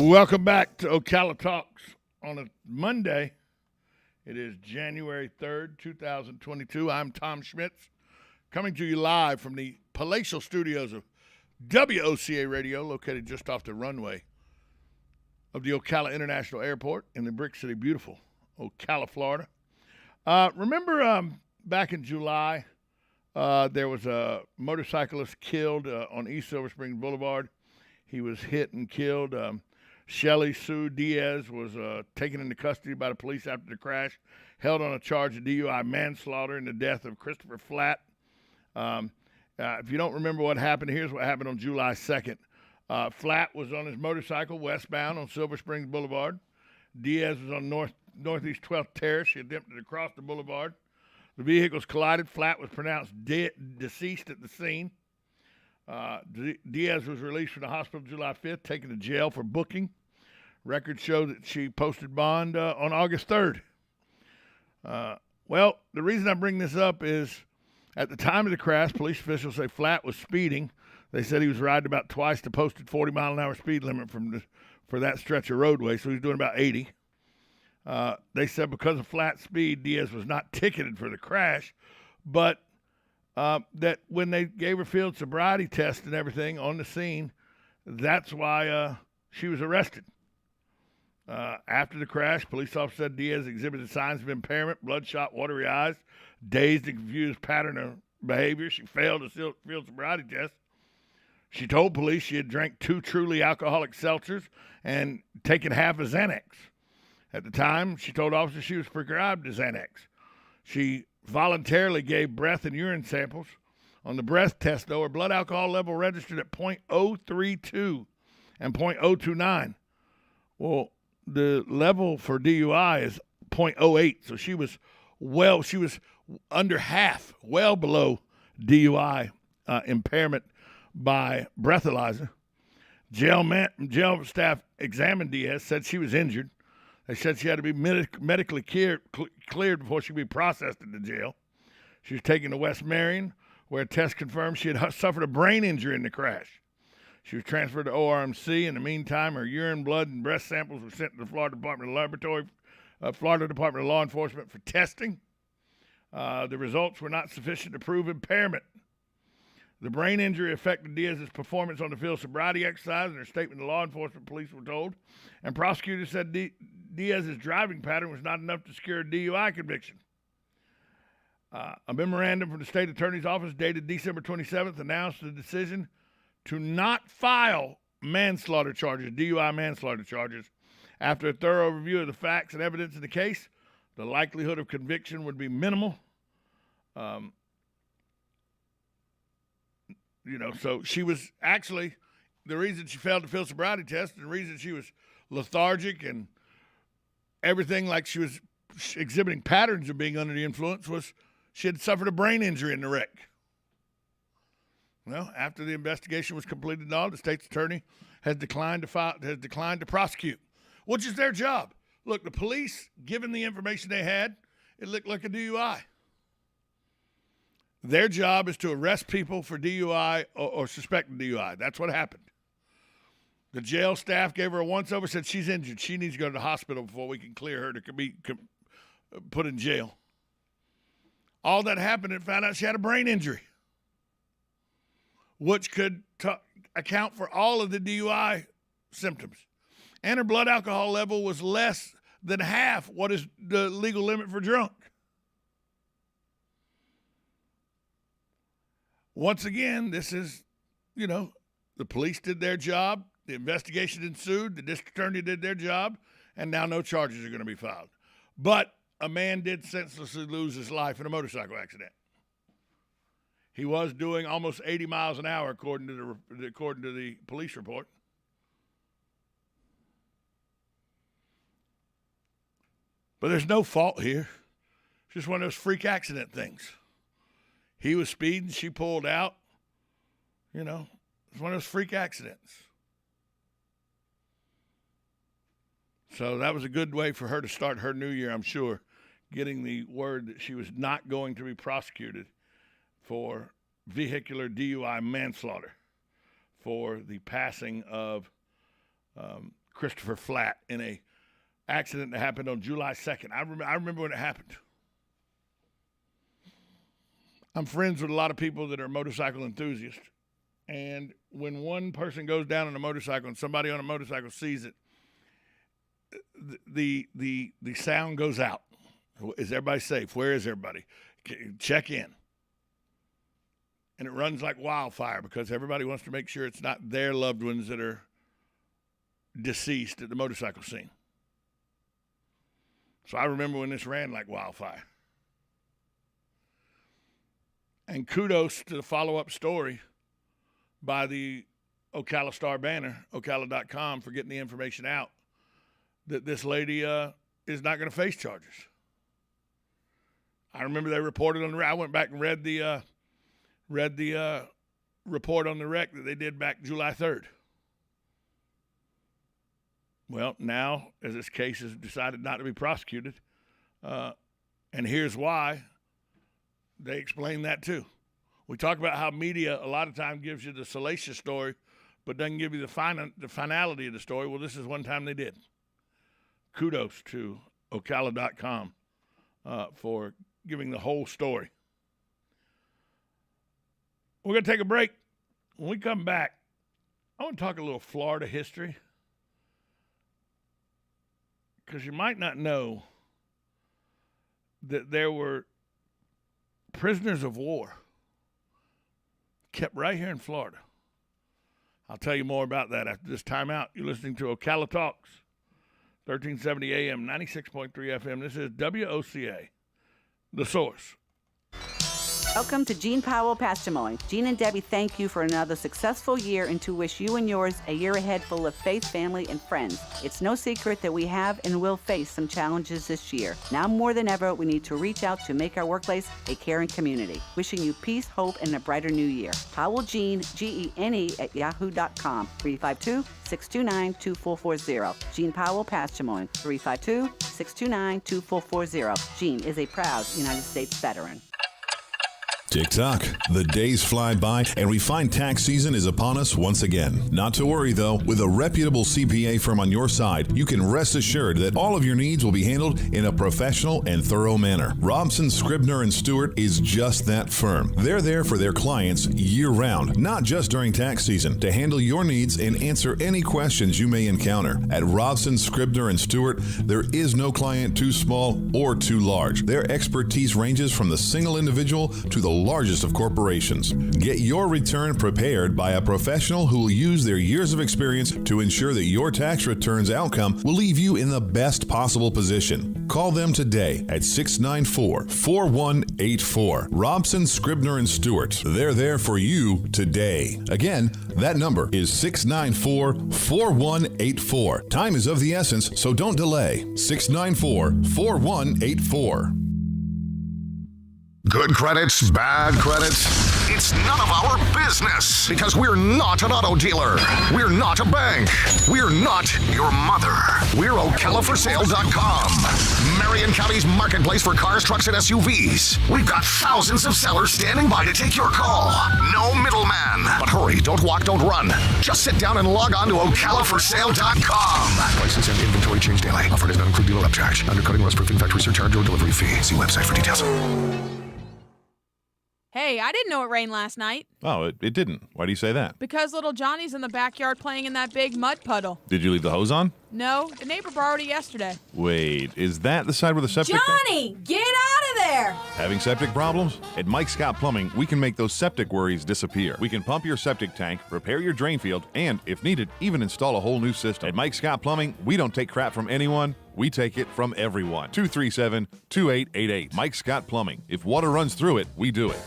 Welcome back to Ocala Talks on a Monday. It is January 3rd, 2022. I'm Tom Schmitz, coming to you live from the palatial studios of WOCA Radio, located just off the runway of the Ocala International Airport in the Brick City, beautiful Ocala, Florida. Remember back in July, there was a motorcyclist killed on East Silver Springs Boulevard. He was hit and killed. Shelly Sue Diaz was taken into custody by the police after the crash, held on a charge of DUI manslaughter in the death of Christopher Flatt. If you don't remember what happened, here's what happened on July 2nd. Flatt was on his motorcycle westbound on Silver Springs Boulevard. Diaz was on Northeast 12th Terrace. She attempted to cross the boulevard. The vehicles collided. Flatt was pronounced deceased at the scene. Diaz was released from the hospital July 5th, taken to jail for booking. Records show that she posted bond on August 3rd. Well, the reason I bring this up is at the time of the crash, police officials say Flatt was speeding. They said he was riding about twice the posted 40-mile-an-hour speed limit for that stretch of roadway, so he was doing about 80. They said because of Flatt's speed, Diaz was not ticketed for the crash, but that when they gave her field sobriety test and everything on the scene, that's why she was arrested. After the crash, police officer said Diaz exhibited signs of impairment, bloodshot, watery eyes, dazed and confused pattern of behavior. She failed a field sobriety test. She told police she had drank 2 truly alcoholic seltzers and taken half a Xanax. At the time, she told officers she was prescribed a Xanax. She voluntarily gave breath and urine samples. On the breath test, though, her blood alcohol level registered at .032 and .029. Well, the level for DUI is .08, so she was under half, well below DUI impairment by breathalyzer. Jail staff examined Diaz, said she was injured. They said she had to be medically cleared before she could be processed into jail. She was taken to West Marion, where a test confirmed she had suffered a brain injury in the crash. She was transferred to ORMC. In the meantime, her urine, blood, and breath samples were sent to the Florida Department of Law Enforcement for testing. The results were not sufficient to prove impairment. The brain injury affected Diaz's performance on the field sobriety exercise, in her statement to law enforcement, police were told. And prosecutors said Diaz's driving pattern was not enough to secure a DUI conviction. A memorandum from the state attorney's office dated December 27th announced the decision to not file manslaughter charges, DUI manslaughter charges. After a thorough review of the facts and evidence in the case, the likelihood of conviction would be minimal. So she was actually, the reason she failed the field sobriety test and the reason she was lethargic and everything, like she was exhibiting patterns of being under the influence, was she had suffered a brain injury in the wreck. Well, after the investigation was completed and all, the state's attorney has declined to prosecute, which is their job. Look, the police, given the information they had, it looked like a DUI. Their job is to arrest people for DUI or suspected DUI. That's what happened. The jail staff gave her a once-over, said she's injured. She needs to go to the hospital before we can clear her to be put in jail. All that happened and found out she had a brain injury, which could account for all of the DUI symptoms. And her blood alcohol level was less than half what is the legal limit for drunk. Once again, this is, the police did their job, the investigation ensued, the district attorney did their job, and now no charges are going to be filed. But a man did senselessly lose his life in a motorcycle accident. He was doing almost 80 miles an hour, according to the police report. But there's no fault here. It's just one of those freak accident things. He was speeding, she pulled out. It's one of those freak accidents. So that was a good way for her to start her new year, I'm sure, getting the word that she was not going to be prosecuted for vehicular DUI manslaughter for the passing of Christopher Flatt in a accident that happened on July 2nd. I remember when it happened. I'm friends with a lot of people that are motorcycle enthusiasts. And when one person goes down on a motorcycle and somebody on a motorcycle sees it, the sound goes out. Is everybody safe? Where is everybody? Check in. And it runs like wildfire because everybody wants to make sure it's not their loved ones that are deceased at the motorcycle scene. So I remember when this ran like wildfire. And kudos to the follow-up story by the Ocala Star-Banner, Ocala.com, for getting the information out that this lady is not going to face charges. I remember they reported on the wreck. I went back and read the report on the wreck that they did back July 3rd. Well, now, as this case has decided not to be prosecuted, and here's why, they explain that too. We talk about how media a lot of time gives you the salacious story, but doesn't give you the finality of the story. Well, this is one time they did. Kudos to Ocala.com for giving the whole story. We're going to take a break. When we come back, I want to talk a little Florida history, because you might not know that there were prisoners of war kept right here in Florida. I'll tell you more about that after this timeout. You're listening to Ocala Talks, 1370 AM, 96.3 FM. This is WOCA, The Source. Welcome to Gene Powell Pasture Mowing. Gene and Debbie thank you for another successful year and to wish you and yours a year ahead full of faith, family, and friends. It's no secret that we have and will face some challenges this year. Now more than ever, we need to reach out to make our workplace a caring community. Wishing you peace, hope, and a brighter new year. Powell Gene, Gene @yahoo.com, 352-629-2440. Gene Powell Pasture Mowing, 352-629-2440. Gene is a proud United States veteran. Tick-tock. The days fly by, and refined tax season is upon us once again. Not to worry, though. With a reputable CPA firm on your side, you can rest assured that all of your needs will be handled in a professional and thorough manner. Robson, Scribner & Stewart is just that firm. They're there for their clients year-round, not just during tax season, to handle your needs and answer any questions you may encounter. At Robson, Scribner & Stewart, there is no client too small or too large. Their expertise ranges from the single individual to the largest of corporations. Get your return prepared by a professional who will use their years of experience to ensure that your tax return's outcome will leave you in the best possible position. Call them today at 694-4184. Robson, Scribner & Stewart. They're there for you today. Again, that number is 694-4184. Time is of the essence, so don't delay. 694-4184. Good credits, bad credits. It's none of our business because we're not an auto dealer. We're not a bank. We're not your mother. We're OcalaForSale.com. Marion County's marketplace for cars, trucks, and SUVs. We've got thousands of sellers standing by to take your call. No middleman. But hurry, don't walk, don't run. Just sit down and log on to OcalaForSale.com. Prices and inventory change daily. Offer does not include dealer upcharge. Undercutting, rust-proofing, factory surcharge, or delivery fee. See website for details. Hey, I didn't know it rained last night. Oh, it didn't. Why do you say that? Because little Johnny's in the backyard playing in that big mud puddle. Did you leave the hose on? No, the neighbor borrowed it yesterday. Wait, is that the side where the septic... Johnny, get out of there! Having septic problems? At Mike Scott Plumbing, we can make those septic worries disappear. We can pump your septic tank, repair your drain field, and, if needed, even install a whole new system. At Mike Scott Plumbing, we don't take crap from anyone. We take it from everyone. 237-2888. Mike Scott Plumbing. If water runs through it, we do it.